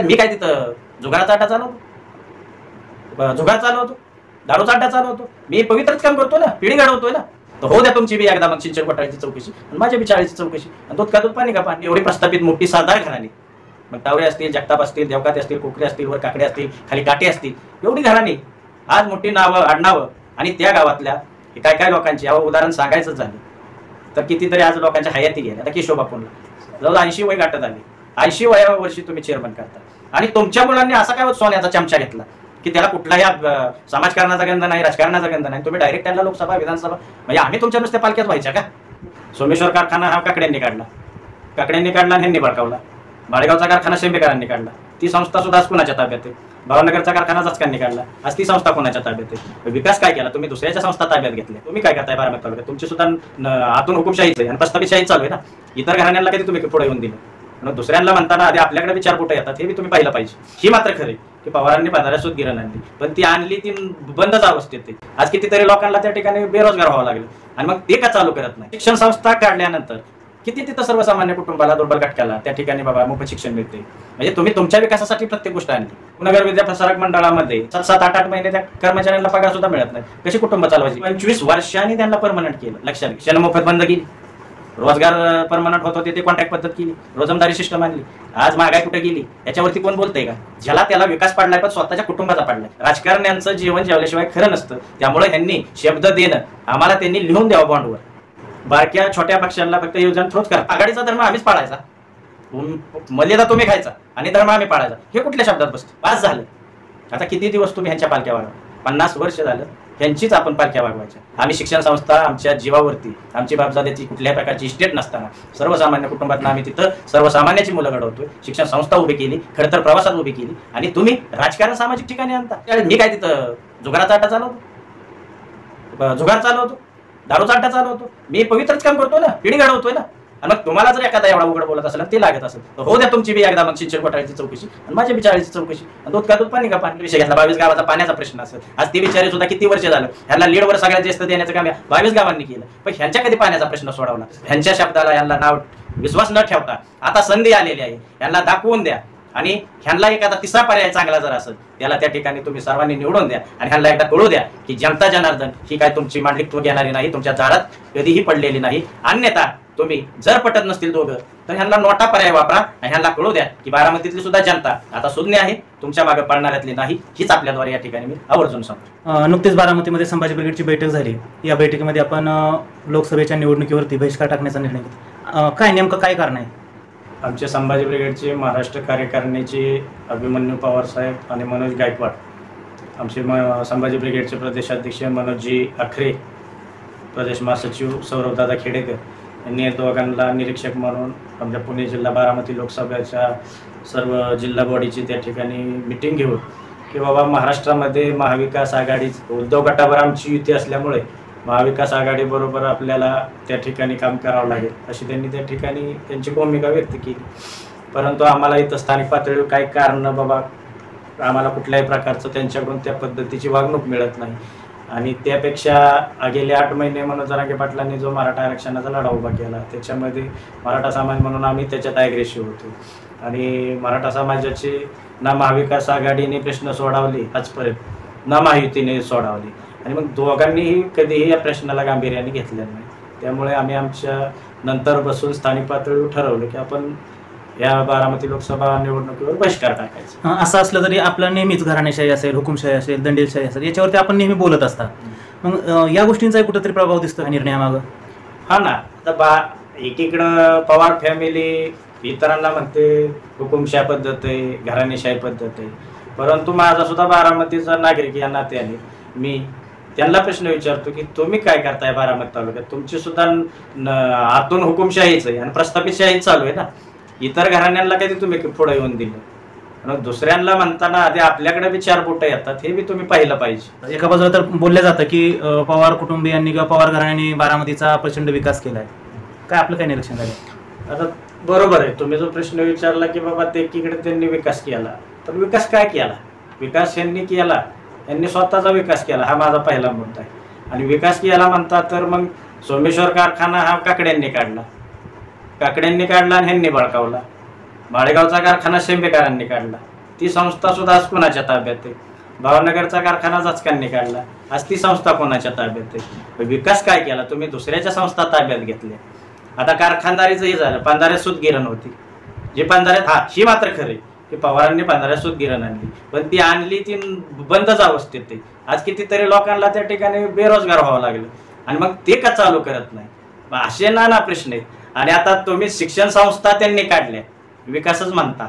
मी काय तिथं जुगाराचा अड्डा चालवतो, जुगार चालवतो, दारूचा अड्डा चालवतो? मी पवित्रच काम करतो ना, पिढी घडवतोय ना. तर हो द्या तुमची बी एकदा मग सिंचन घोटाळ्याची चौकशी आणि माझ्या बी चाळीची चौकशी. आणि दूध का दूध पाणी का पाणी. एवढी प्रस्थापित मोठी साधार घराणी, मग तावरे असतील, जगताप असतील, देवकाते असतील, कोकरे असतील, वर काकडे असतील, खाली काटे असतील, एवढी घराणी आज मोठी नावं आडनावं. आणि त्या गावातल्या काय काय लोकांची यावं उदाहरण सांगायचं झालं तर कितीतरी आज लोकांच्या हयाती गेल्या. आता किशोर बापूंना जवळ 80 वय गाठत आली. 80 वयाव्या वर्षी तुम्ही चेअरमन करता आणि तुमच्या मुलांनी असा काय सोन्याचा चमचा घेतला की त्याला कुठलाही समाजकारणाचा गंध नाही, राजकारणाचा गंध नाही. तुम्ही डायरेक्ट त्यांना लोकसभा, विधानसभा म्हणजे आम्ही तुमच्या नुसत्या पालख्यात व्हायच्या का? सोमेश्वर कारखाना हा काकड्यांनी काढला आणि ह्यांनी भडकावला. माळेगावचा कारखाना शेंबेकरांनी काढला. ती संस्था सुद्धा आज कुणाच्या ताब्यात आहे? भावनगरचा कारखाना जचकांनी काढला. आज ती संस्था कोणाच्या ताब्यात आहे? विकास काय केला? तुम्ही दुसऱ्याच्या संस्था ताब्यात घेतल्या. तुम्ही काय करताय बारामती तालुक्यात? तुमची सुद्धा आतून हुकुमशाहीच आहे आणि प्रस्थापित शाही चालू आहे ना. इतर घराण्यांना कधी तुम्ही पुढे येऊन दिलं? म्हणून दुसऱ्यांना म्हणताना आधी आपल्याकडे विचार कुठे येतात हे बी तुम्ही पाहिलं पाहिजे. ही मात्र खरे की पवारांनी बाजारात गिरण आणली, पण ती आणली ती बंदच अवस्थेत आहे. आज कितीतरी लोकांना त्या ठिकाणी बेरोजगार व्हावं लागलं आणि मग ते का चालू करत नाही? शिक्षण संस्था काढल्यानंतर किती तिथं सर्वसामान्य कुटुंबाला, दुर्बल घटकाला त्या ठिकाणी बाबा मोफत शिक्षण मिळते. म्हणजे तुम्ही तुमच्या विकासासाठी प्रत्येक गोष्ट आणली. नगर विद्या प्रसारक मंडळामध्ये 7-8 महिने त्या कर्मचाऱ्यांना पगार सुद्धा मिळत नाही. कशी कुटुंब चालवायची? 25 वर्षांनी त्यांना परमनंट केलं. लक्षात घ्या. शिक्षण मोफत बंद केली, रोजगार परमनंट होत होते ते कॉन्ट्रॅक्ट पद्धत केली, रोजंदारी सिस्टम आणली. आज महागाई कुठे गेली याच्यावरती कोण बोलतंय का? ज्याला त्याला विकास पडलाय पण स्वतःच्या कुटुंबाचा पडलाय. राजकारण्यांचं जीवन जेवल्याशिवाय खरं नसतं. त्यामुळे ह्यांनी शब्द देणं आम्हाला त्यांनी लिहून द्यावं बॉन्डवर. बारक्या छोट्या पक्षांना फक्त योजना थ्रोच करा. आघाडीचा धर्म आम्हीच पाळायचा, मर्यादा तुम्ही खायचा आणि धर्म आम्ही पाळायचा. हे कुठल्या शब्दात बसतं? पास झालं. आता किती दिवस तुम्ही ह्यांच्या पालख्या वागवा? 50 वर्ष झालं ह्यांचीच आपण पालख्या वागवायच्या. आम्ही शिक्षण संस्था आमच्या जीवावरती, आमची बापजाद्याची कुठल्याही प्रकारची इस्टेट नसताना सर्वसामान्य कुटुंबातून आम्ही तिथं सर्वसामान्याची मुलं घडवतोय. शिक्षण संस्था उभी केली, खरं तर प्रवासात उभी केली आणि तुम्ही राजकारण सामाजिक ठिकाणी आणता. मी काय तिथं जुगाराचा अड्डा चालवतो, जुगार चालवतो, दारूचा अड्डा चालवतो? मी पवित्रच काम करतो ना, पिढी घडवतोय ना. आणि मग तुम्हाला जर एखादा एवढा उघड बोलत असेल ते लागत असेल तर हो द्या तुमची बी एकदा मग सिंचन घोटाळ्याची चौकशी आणि माझ्या बी चाळीची चौकशी. दूध का दूध पाणी का पाणी विषय घेतला. 22 गावाचा पाण्याचा प्रश्न असेल. आज ती बिचारी सुद्धा किती वर्ष झालं ह्यांना लीडवर सगळ्यात जास्त देण्याचं काम 22 गावांनी केलं, पण ह्यांच्या कधी पाण्याचा प्रश्न सोडवला? ह्यांच्या शब्दाला ह्यांना नाव विश्वास न ठेवता आता संधी आलेली आहे, ह्यांना दाखवून द्या. आणि ह्यांना एखादा तिसरा पर्याय चांगला जर असेल त्याला त्या ठिकाणी तुम्ही सर्वांनी निवडून द्या आणि ह्यांना एकदा कळू द्या की जनता जनार्दन ही काय तुमची मांडलिकत्व घेणारी नाही, तुमच्या दारात कधीही पडलेली नाही. अन्यथा तुम्ही जर पटत नसतील दोघं तर ह्यांना नोटा पर्याय वापरा आणि ह्यांना कळू द्या की बारामतीतली सुद्धा जनता आता सुज्ञ आहे, तुमच्या मागे पडणाऱ्यातली नाही. हीच आपल्याद्वारे या ठिकाणी मी आवर्जून सांगतो. नुकतेच बारामतीमध्ये संभाजी ब्रिगेडची बैठक झाली. या बैठकीमध्ये आपण लोकसभेच्या निवडणुकीवरती बहिष्कार टाकण्याचा निर्णय घेतला. काय नेमकं काय कारण आहे? आमचे संभाजी ब्रिगेडचे महाराष्ट्र कार्यकारिणीचे अभिमन्यू पवार साहेब आणि मनोज गायकवाड, आमचे संभाजी ब्रिगेडचे प्रदेशाध्यक्ष मनोजी आखरे, प्रदेश महासचिव सौरभदादा खेडेकर यांनी दोघांना निरीक्षक म्हणून आमच्या पुणे जिल्हा बारामती लोकसभेच्या सर्व जिल्हा बॉडीची त्या ठिकाणी मिटिंग घेऊन की बाबा महाराष्ट्रामध्ये महाविकास आघाडी उद्धव गटावर आमची युती असल्यामुळे महाविकास आघाडीबरोबर आपल्याला त्या ठिकाणी काम करावं लागेल अशी त्यांनी त्या ठिकाणी त्यांची भूमिका व्यक्त केली. परंतु आम्हाला इथं स्थानिक पातळीवर काही कारण बाबा आम्हाला कुठल्याही प्रकारचं त्यांच्याकडून त्या पद्धतीची वागणूक मिळत नाही आणि त्यापेक्षा गेले 8 महिने मनोज जरांगे पाटलांनी जो मराठा आरक्षणाचा लढा उभा केला त्याच्यामध्ये मराठा समाज म्हणून आम्ही त्याच्यात ॲग्रेसिव्ह होतो आणि मराठा समाजाची ना महाविकास आघाडीने प्रश्न सोडवले आजपर्यंत ना महायुतीने सोडवली आणि मग दोघांनीही कधीही या प्रश्नाला गांभीर्याने घेतलेलं नाही. त्यामुळे आम्ही आमच्या नंतर बसून स्थानिक पातळीवर ठरवलं की आपण या बारामती लोकसभा निवडणुकीवर बहिष्कार टाकायचा. असं असलं तरी आपलं नेहमीच घराणेशाही असेल, हुकुमशाही असेल, दंडेलशाही असेल याच्यावरती आपण नेहमी बोलत असतात. मग या गोष्टींचा कुठेतरी प्रभाव दिसतो निर्णयामागं? हा ना. आता एकीकडं पवार फॅमिली इतरांना म्हणते हुकुमशाही पद्धत आहे, घराणेशाही पद्धत आहे, परंतु माझा सुद्धा बारामतीचा नागरिक या नात्याने मी त्यांना प्रश्न विचारतो की तुम्ही काय करताय बारामती तालुक्यात? तुमची सुद्धा आतून हुकुमशाहीच आहे आणि प्रस्थापित शाही चालू आहे ना. इतर घराण्यांना कधी तुम्ही पुढे येऊन दिलं? दुसऱ्यांना म्हणताना आधी आपल्याकडे बी 4 बोटं येतात हे बी तुम्ही पाहिलं पाहिजे. एका बाजूला तर बोललं जातं की पवार कुटुंबियांनी किंवा पवार घराण्यांनी बारामतीचा प्रचंड विकास केलाय. काय आपलं काय निरीक्षण झालं? आता बरोबर आहे तुम्ही जो प्रश्न विचारला की बाबा ते एकीकडे त्यांनी विकास केला, तर विकास काय केला? विकास यांनी केला, यांनी स्वतःचा विकास केला हा माझा पहिला मुद्दा आहे. आणि विकास केला म्हणता तर मग सोमेश्वर कारखाना हा काकड्यांनी काढला आणि ह्यांनी भडकावला. माळेगावचा कारखाना शेंबेकरांनी काढला, ती संस्था सुद्धा आज कोणाच्या ताब्यात आहे. भावनगरचा कारखाना जाचकांनी काढला, आज ती संस्था कोणाच्या ताब्यात आहे. विकास काय केला तुम्ही? दुसऱ्याच्या संस्था ताब्यात घेतल्या. आता कारखानदारीचं हे झालं, पांधाऱ्यात सूतगिरण होती, जी पांधाऱ्यात ही मात्र खरे की पवारांनी पांधाऱ्यात सूतगिरण आणली, पण ती आणली ती बंदच अवस्थेत आहे. आज कितीतरी लोकांना त्या ठिकाणी बेरोजगार व्हावं लागलं, आणि मग ते का चालू करत नाही? असे नाना प्रश्न आहेत. आणि आता तुम्ही शिक्षण संस्था त्यांनी काढल्या, विकासच म्हणता,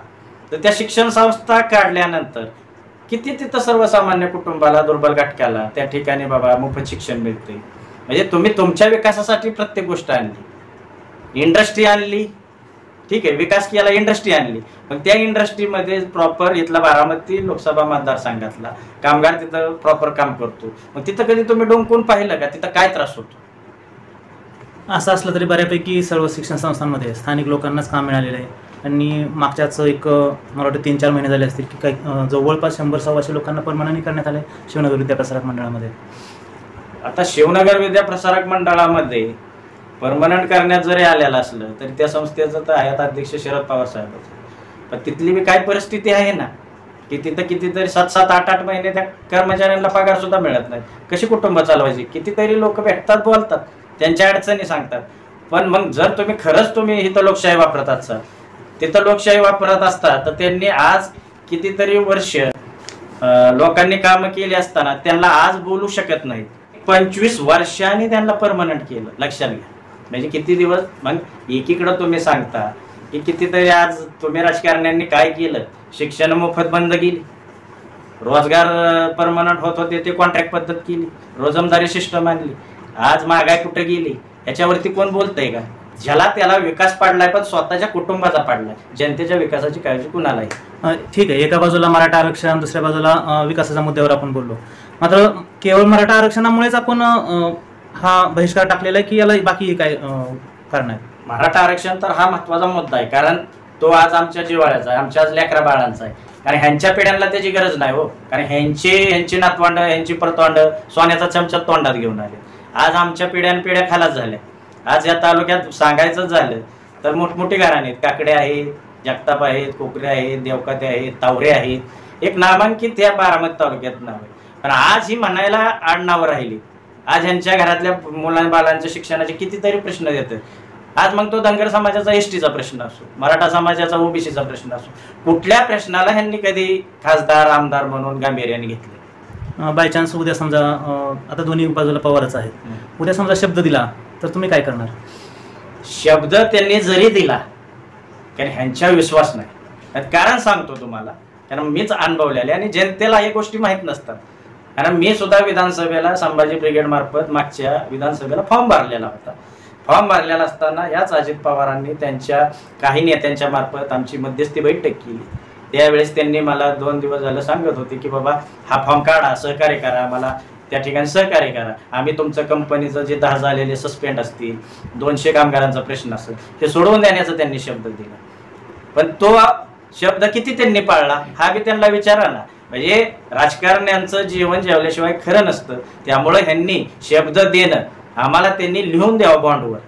तर त्या शिक्षण संस्था काढल्यानंतर किती तिथं सर्वसामान्य कुटुंबाला, दुर्बल घटकाला त्या ठिकाणी बाबा मोफत शिक्षण मिळते. म्हणजे तुम्ही तुमच्या विकासासाठी प्रत्येक गोष्ट आणली, इंडस्ट्री आणली, ठीक आहे, विकास केला, इंडस्ट्री आणली, पण त्या इंडस्ट्रीमध्ये प्रॉपर इथला बारामती लोकसभा मतदारसंघातला कामगार तिथं प्रॉपर काम करतो. मग तिथं कधी तुम्ही डोंकून पाहिलं का तिथं काय त्रास होतो? असं असलं तरी बऱ्यापैकी सर्व शिक्षण संस्थांमध्ये स्थानिक लोकांनाच काम मिळालेलं आहे. आणि मागच्याच एक मला वाटतं 3-4 महिने झाले असतील की काही जवळपास 100-125 लोकांना परमनंट करण्यात आले शिवनगर विद्याप्रसारक मंडळामध्ये. आता शिवनगर विद्याप्रसारक मंडळामध्ये परमनंट करण्यात जरी आलेलं असलं तरी त्या संस्थेचं तर आयात अध्यक्ष शरद पवार साहेब, पण तिथली बी काय परिस्थिती आहे ना की तिथं कितीतरी 7-7, 8-8 महिने त्या कर्मचाऱ्यांना पगार सुद्धा मिळत नाही. कशी कुटुंब चालवायची? कितीतरी लोक भेटतात, बोलतात, त्यांच्या अडचणी सांगतात, पण मग जर तुम्ही खरंच तुम्ही इथं लोकशाही वापरत असाल, तिथं लोकशाही वापरत असता, तर त्यांनी आज कितीतरी वर्ष लोकांनी कामं केली असताना त्यांना आज बोलू शकत नाहीत. 25 वर्षांनी त्यांना परमनंट केलं, लक्षात घ्या. म्हणजे किती दिवस? मग एकीकडं तुम्ही सांगता की कितीतरी आज तुम्ही राजकारण्यांनी काय केलं? शिक्षण मोफत बंद केली, रोजगार परमनंट होत होते ते कॉन्ट्रॅक्ट पद्धत केली, रोजमदारी सिस्टम आणली. आज महागाई कुठे गेली याच्यावरती कोण बोलतंय का? ज्याला त्याला विकास पाडलाय, पण स्वतःच्या कुटुंबाचा पाडलाय. जनतेच्या विकासाची काळजी कुणाला आहे? ठीक आहे, एका बाजूला मराठा आरक्षण, दुसऱ्या बाजूला विकासाच्या मुद्द्यावर आपण बोललो, मात्र केवळ मराठा आरक्षणामुळेच आपण हा बहिष्कार टाकलेला आहे की याला बाकी काय कारण आहे? मराठा आरक्षण तर हा महत्वाचा मुद्दा आहे, कारण तो आज आमच्या जिव्हाळ्याचा आहे, आमच्या आज लेकरा बाळांचा आहे. कारण ह्यांच्या पिढ्यांना त्याची गरज नाही हो, कारण ह्यांची नातवंड, ह्यांची परतोंड सोन्याचा चमचा तोंडात घेऊन आले. आज आमच्या पिढ्या खालाच झाल्या. आज या तालुक्यात सांगायचं झालं तर मोठमोठी घराणे आहेत, काकडे आहेत, जगताप आहेत, कोकरे आहेत, देवकाते आहेत, तावरे आहेत, एक नामांकित या बारामती तालुक्यात नाव आहे. पण आज ही म्हणायला आडनावं राहिली. आज ह्यांच्या घरातल्या बालांच्या शिक्षणाचे कितीतरी प्रश्न येतात. आज मग तो धनगर समाजाचा एसटीचा प्रश्न असो, मराठा समाजाचा ओबीसीचा प्रश्न असो, कुठल्या प्रश्नाला ह्यांनी कधी खासदार आमदार म्हणून गांभीर्याने घेतले? बाय चान्स उद्या समजा आता दोन्ही बाजूला पवारच आहेत, उद्या समजा शब्द दिला तर तुम्ही काय करणार? शब्द त्यांनी जरी दिला, कारण ह्यांच्या विश्वास नाही. कारण सांगतो तुम्हाला, कारण मीच अनुभवलेले आणि जनतेला या गोष्टी माहीत नसतात. कारण मी सुद्धा विधानसभेला संभाजी ब्रिगेड मार्फत मागच्या विधानसभेला फॉर्म भरलेला होता. फॉर्म भरलेला असताना याच अजित पवारांनी त्यांच्या काही नेत्यांच्या मार्फत आमची मध्यस्थी बैठक केली. त्यावेळेस त्यांनी मला 2 दिवस झालं सांगत होते की बाबा हा फॉर्म काढा, सहकार्य करा, मला त्या ठिकाणी सहकार्य करा, आम्ही तुमचं कंपनीचं जे 10 झालेले सस्पेंड असतील, 200 कामगारांचा प्रश्न असेल, हे सोडवून देण्याचा त्यांनी शब्द दिला. पण तो शब्द किती त्यांनी पाळला हा बी त्यांना विचारा ना. म्हणजे राजकारण्यांचं जीवन जेवल्याशिवाय खरं नसतं. त्यामुळे ह्यांनी शब्द देणं आम्हाला त्यांनी लिहून द्यावं बॉन्डवर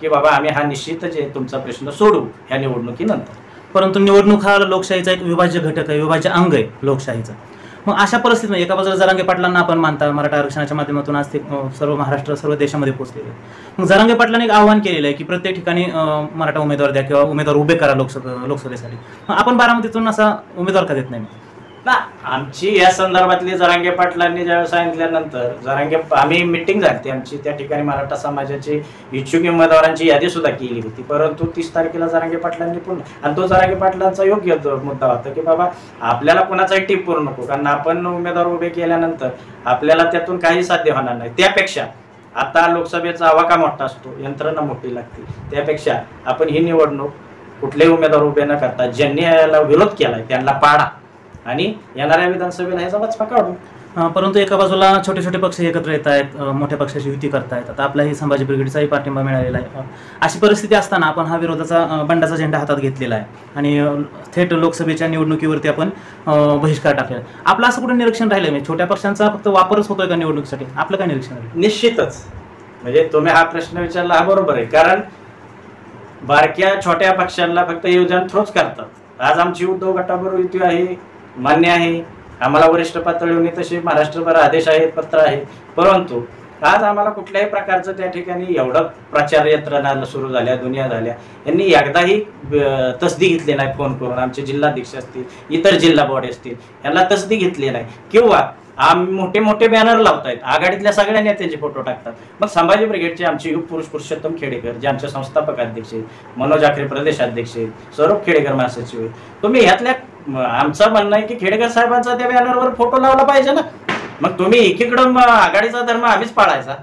की बाबा आम्ही हा निश्चितच तुमचा प्रश्न सोडवू ह्या निवडणुकीनंतर. परंतु निवडणूक हा लोकशाहीचा एक विभाज्य घटक आहे, विभाज्य अंग आहे लोकशाहीचा. मग अशा परिस्थितीमध्ये एका बाजूला जरांगे पाटलांना आपण मानता, मराठा आरक्षणाच्या माध्यमातून आज ते सर्व महाराष्ट्र, सर्व देशामध्ये पोहोचलेले. मग जरांगे पाटलांनी एक आव्हान केलेलं आहे की प्रत्येक ठिकाणी मराठा उमेदवार द्या किंवा उमेदवार उभे करा लोकसभेसाठी. आपण बारामतीतून असा उमेदवार का देत नाही ना? आमची या संदर्भातली जरांगे पाटलांनी ज्यावेळेस सांगितल्यानंतर आम्ही मिटिंग झाली आमची, त्या ठिकाणी मराठा समाजाची इच्छुक उमेदवारांची यादी सुद्धा केली होती. परंतु 30 तारखेला जरांगे पाटलांनी पुन्हा, आणि तो जरांगे पाटलांचा योग्य मुद्दा होता की बाबा आपल्याला कोणाचाही टीप करू नको, कारण आपण उमेदवार उभे केल्यानंतर आपल्याला त्यातून काही साध्य होणार नाही. त्यापेक्षा आता लोकसभेचा आवाका मोठा असतो, यंत्रणा मोठी लागते, त्यापेक्षा आपण ही निवडणूक कुठलेही उमेदवार उभे न करता ज्यांनी याला विरोध केलाय त्यांना पाडा आणि येणाऱ्या विधानसभेला ह्याचा वचपा काढू. परंतु एका बाजूला छोटे छोटे पक्ष एकत्र येत आहेत, मोठ्या पक्षाची युती करतायत. आता आपल्याही संभाजी ब्रिगेडचाही पाठिंबा मिळालेला आहे. अशी परिस्थिती असताना आपण हा विरोधाचा बंडाचा झेंडा हातात घेतलेला आहे आणि थेट लोकसभेच्या निवडणुकीवरती आपण बहिष्कार टाकलेला आहे. आपलं असं कुठे निरीक्षण राहिलं नाही? छोट्या पक्षांचा फक्त वापरच होतोय का निवडणुकीसाठी? आपलं काय निरीक्षण आहे? निश्चितच, म्हणजे तुम्ही हा प्रश्न विचारला हा बरोबर आहे. कारण बारक्या छोट्या पक्षांना फक्त योजना थ्रोच करतात. आज आमची उद्धव गटाबरोबर युती आहे, मान्य आहे. आम्हाला वरिष्ठ पातळीवर तसे महाराष्ट्रभर आदेश आहेत, पत्र आहेत. परंतु आज आम्हाला कुठल्याही प्रकारचं त्या ठिकाणी एवढं प्रचार यंत्रणा सुरू झाल्या, दुनिया झाल्या, यांनी एकदाही तसदी घेतली नाही फोन करून. आमचे जिल्हाध्यक्ष असतील, इतर जिल्हा बॉडी असतील, यांना तसदी घेतली नाही. किंवा मोठे मोठे बॅनर लावतायत, आघाडीतल्या सगळ्या नेत्यांचे फोटो टाकतात. मग संभाजी ब्रिगेडचे आमचे युग पुरुष पुरुषोत्तम खेडेकर, जे आमचे संस्थापक अध्यक्ष आहेत, मनोज आखरे प्रदेशाध्यक्ष आहेत, सौरभ खेडेकर महासचिव आहेत, तुम्ही ह्यातल्या आमचं म्हणणं आहे की खेडेकर साहेबांचा त्या बॅनरवर फोटो लावला पाहिजे ना. मग तुम्ही एकीकडं आघाडीचा धर्म आम्हीच पाळायचा,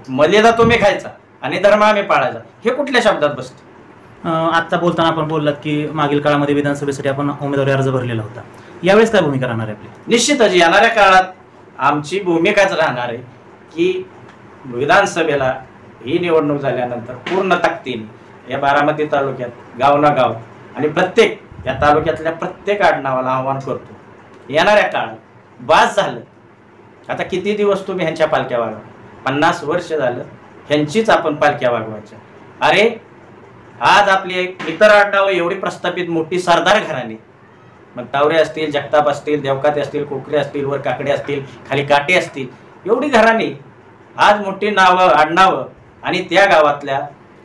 मर्यादा तुम्ही खायचा आणि धर्म आम्ही पाळायचा, हे कुठल्या शब्दात बसतं? आता बोलताना आपण बोललात की मागील काळामध्ये विधानसभेसाठी आपण उमेदवारी अर्ज भरलेला होता. यावेळेस काय भूमिका राहणार आहे आपली? निश्चितच येणाऱ्या काळात आमची भूमिकाच राहणार आहे की विधानसभेला ही निवडणूक झाल्यानंतर पूर्ण ताकदीने या बारामती तालुक्यात गाव ना गाव आणि प्रत्येक या तालुक्यातल्या प्रत्येक आडनावाला आव्हान करतो, येणाऱ्या काळात बास झालं. आता किती दिवस तुम्ही ह्यांच्या पालख्या वागवा? 50 वर्ष झालं ह्यांचीच आपण पालख्या वागवायच्या. अरे आज आपली इतर आडनावं एवढी प्रस्थापित मोठी सरदार घराणे, मग टावरे असतील, जगताप असतील, देवकाते असतील, कोकरे असतील, वर काकडे असतील, खाली काटे असतील, एवढी घराणी आज मोठी नावं आडनावं आणि त्या गावातल्या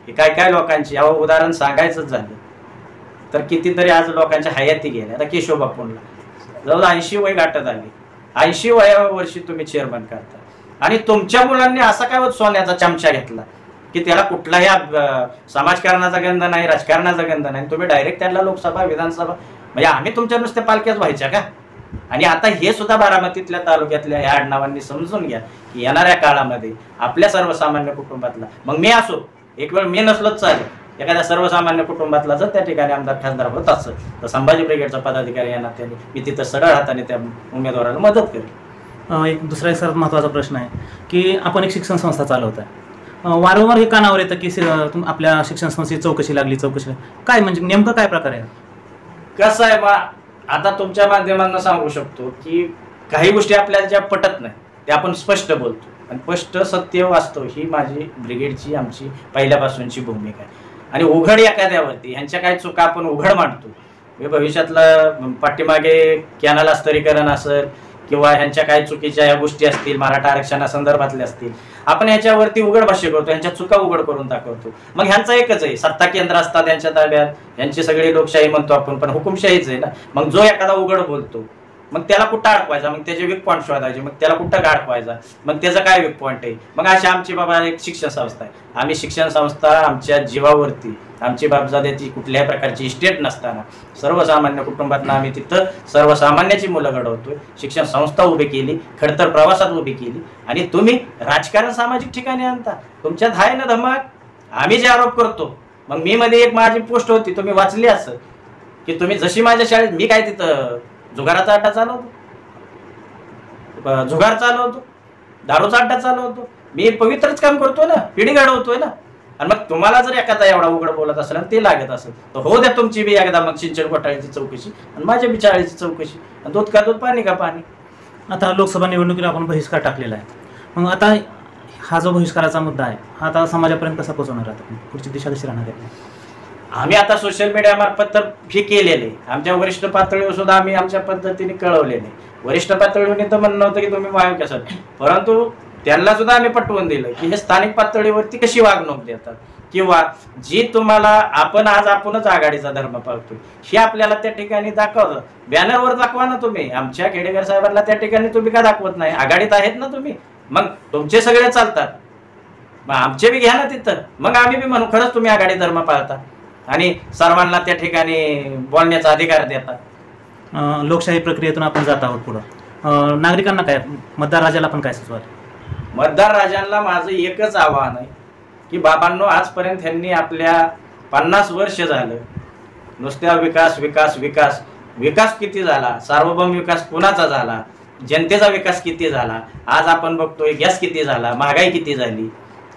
काय काय लोकांची यावं उदाहरण सांगायचंच झालं तर कितीतरी आज लोकांच्या हयाती गेल्या. आता केशव बापूंना जवळ 80 वय गाठत आली. 80 वर्षी तुम्ही चेअरमन करता आणि तुमच्या मुलांनी असा काय सोन्याचा चमचा घेतला की त्याला कुठलाही समाजकारणाचा गंध नाही, राजकारणाचा गंध नाही, तुम्ही डायरेक्ट त्यांना लोकसभा विधानसभा म्हणजे आम्ही तुमच्या नुसत्या पालख्याच व्हायच्या का? आणि आता हे सुद्धा बारामतीतल्या तालुक्यातल्या या आडनावांनी समजून घ्या की येणाऱ्या काळामध्ये आपल्या सर्वसामान्य कुटुंबातला, मग मी असो, एक वेळ मी नसलोच चालेल, एखाद्या सर्वसामान्य कुटुंबातला जर त्या ठिकाणी आमदार खासदार होत असेल तर संभाजी ब्रिगेडचा पदाधिकारी या नात्याने मी तिथं सरळ हाताने त्या उमेदवाराला मदत करेल. एक दुसरा एक सर्वात महत्त्वाचा प्रश्न आहे की आपण एक शिक्षण संस्था चालवत आहे. वारंवार हे कानावर येतं की आपल्या शिक्षण संस्थेची चौकशी लागली. काय म्हणजे नेमकं काय प्रकार आहे? कसं आहे बा, आता तुमच्या माध्यमांना सांगू शकतो की काही गोष्टी आपल्याला ज्या पटत नाही त्या आपण स्पष्ट बोलतो आणि स्पष्ट सत्य वास्तव ही माझी ब्रिगेडची आमची पहिल्यापासूनची भूमिका आहे. आणि उघड एखाद्यावरती ह्यांच्या काही चुका आपण उघड मांडतो. भविष्यातलं पाठीमागे कॅनल स्तरीकरण असेल किंवा ह्यांच्या काही चुकीच्या या गोष्टी असतील, मराठा आरक्षणासंदर्भातल्या असतील, आपण ह्याच्यावरती उघड भाष्य करतो, ह्यांच्या चुका उघड करून दाखवतो. मग ह्यांचा एकच आहे, सत्ता केंद्र असतात त्यांच्या ताब्यात, यांची सगळी लोकशाही म्हणतो आपण पण हुकुमशाहीच आहे ना. मग जो एखादा उघड बोलतो मग त्याला कुठं अडकवायचा, मग त्याचे वीक पॉईंट शोधायचे, मग त्याला कुठं अडकवायचा, मग त्याचं काय वीक पॉईंट आहे. मग अशी आमची बाबा एक शिक्षण संस्था आहे. आम्ही शिक्षण संस्था आमच्या जीवावरती, आमची बापजाद्याची कुठल्याही प्रकारची इस्टेट नसताना सर्वसामान्य कुटुंबातनं आम्ही तिथं सर्वसामान्याची मुलं घडवतोय. शिक्षण संस्था उभी केली, खडतर प्रवासात उभी केली आणि तुम्ही राजकारण सामाजिक ठिकाणी आणता. तुमच्यात आहे ना धमाक. आम्ही जे आरोप करतो, मग मी मध्ये एक माझी पोस्ट होती तुम्ही वाचली असं की तुम्ही जशी माझ्या शाळेत मी काय तिथं जुगाराचा अड्डा चालवतो, जुगार चालवतो, दारूचा अड्डा चालवतो, मी पवित्रच काम करतोय ना, पिढी घडवतोय ना. आणि मग तुम्हाला जर एखादा एवढा उघड बोलत असेल आणि ते लागत असेल तर हो द्या तुमची बी एकदा मग सिंचन घोटाळ्याची चौकशी आणि माझ्या बी चाळीची चौकशी. दूध का दूध, पाणी का पाणी. आता लोकसभा निवडणुकीला आपण बहिष्कार टाकलेला आहे. मग आता हा जो बहिष्काराचा मुद्दा आहे हा आता समाजापर्यंत कसा पोहोचवणार आहे? पुढची दिशा कशी राहणार आहे? आम्ही आता सोशल मीडिया मार्फत तर हे केलेले, आमच्या वरिष्ठ पातळीवर सुद्धा आम्ही आमच्या पद्धतीने कळवलेले. वरिष्ठ पातळीवर तर म्हणणं होतं की तुम्ही महाविकास, परंतु त्यांना सुद्धा आम्ही पटवून दिलं की हे स्थानिक पातळीवरती कशी वागणूक देतात किंवा जी तुम्हाला आपणच आघाडीचा धर्म पाळतो हे आपल्याला त्या ठिकाणी दाखवतं. बॅनरवर दाखवा ना तुम्ही. आमच्या खेडेकर साहेबांना त्या ठिकाणी तुम्ही का दाखवत नाही? आघाडीत आहेत ना तुम्ही, मग तुमचे सगळे चालतात, मग आमचे बी घ्या ना तिथं. मग आम्ही बी म्हणू खरंच तुम्ही आघाडी धर्म पाळता आणि सर्वांना त्या ठिकाणी बोलण्याचा अधिकार देतात. लोकशाही प्रक्रियेतून आपण जात आहोत पुढं. नागरिकांना काय, मतदार राजाला पण काय सुचवाल? मतदार राजांना माझं एकच आव्हान आहे की बाबांनो, आजपर्यंत त्यांनी आपल्या 50 वर्ष झालं नुसत्या विकास विकास विकास विकास किती झाला, सार्वभौम विकास कुणाचा झाला, जनतेचा विकास किती झाला. आज आपण बघतोय गॅस किती झाला, महागाई किती झाली.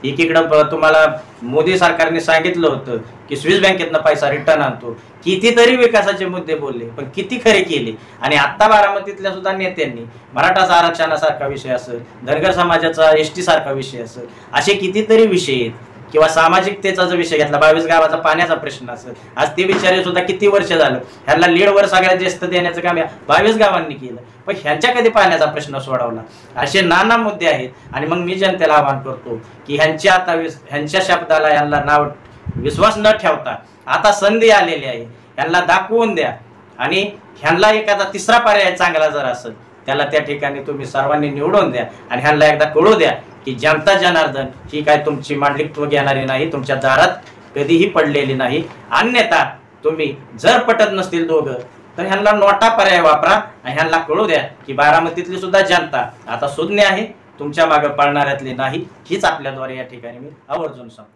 एकीकडं तुम्हाला मोदी सरकारने सांगितलं होतं की स्विस बँकेतनं पैसा रिटर्न आणतो. कितीतरी विकासाचे मुद्दे बोलले पण किती खरे केले. आणि आत्ता बारामतीतल्या सुद्धा नेत्यांनी मराठाचा आरक्षणासारखा विषय असेल, धनगर समाजाचा ST सारखा विषय असेल, असे कितीतरी विषय आहेत किंवा सामाजिकतेचा जो विषय घेतला, 22 गावाचा पाण्याचा प्रश्न असेल, आज ते बिचारे सुद्धा किती वर्ष झालं ह्यांना लीडवर सगळ्यात जास्त देण्याचं काम या 22 गावांनी केलं, पण ह्यांच्या कधी पाण्याचा प्रश्न सोडवला? असे नाना मुद्दे आहेत. आणि मग मी जनतेला आवाहन करतो की ह्यांच्या शब्दाला यांना नाव विश्वास न ठेवता आता संधी आलेली आहे, ह्यांना दाखवून द्या. आणि ह्यांना एखादा तिसरा पर्याय चांगला जर असेल त्याला त्या ठिकाणी तुम्ही सर्वांनी निवडून द्या. आणि ह्यांना एकदा कळू द्या की जनता जनार्दन ही काय तुमची मांडलिकत्व घेणारी नाही, तुमच्या दारात कधीही पडलेली नाही. अन्यथा तुम्ही जर पटत नसतील दोघं तर ह्यांना नोटा पर्याय वापरा आणि ह्यांना कळू द्या की बारामतीतली सुद्धा जनता आता सुज्ञ आहे, तुमच्या मागे पळणाऱ्यातली नाही. हीच आपल्याद्वारे या ठिकाणी मी आवर्जून सांगतो.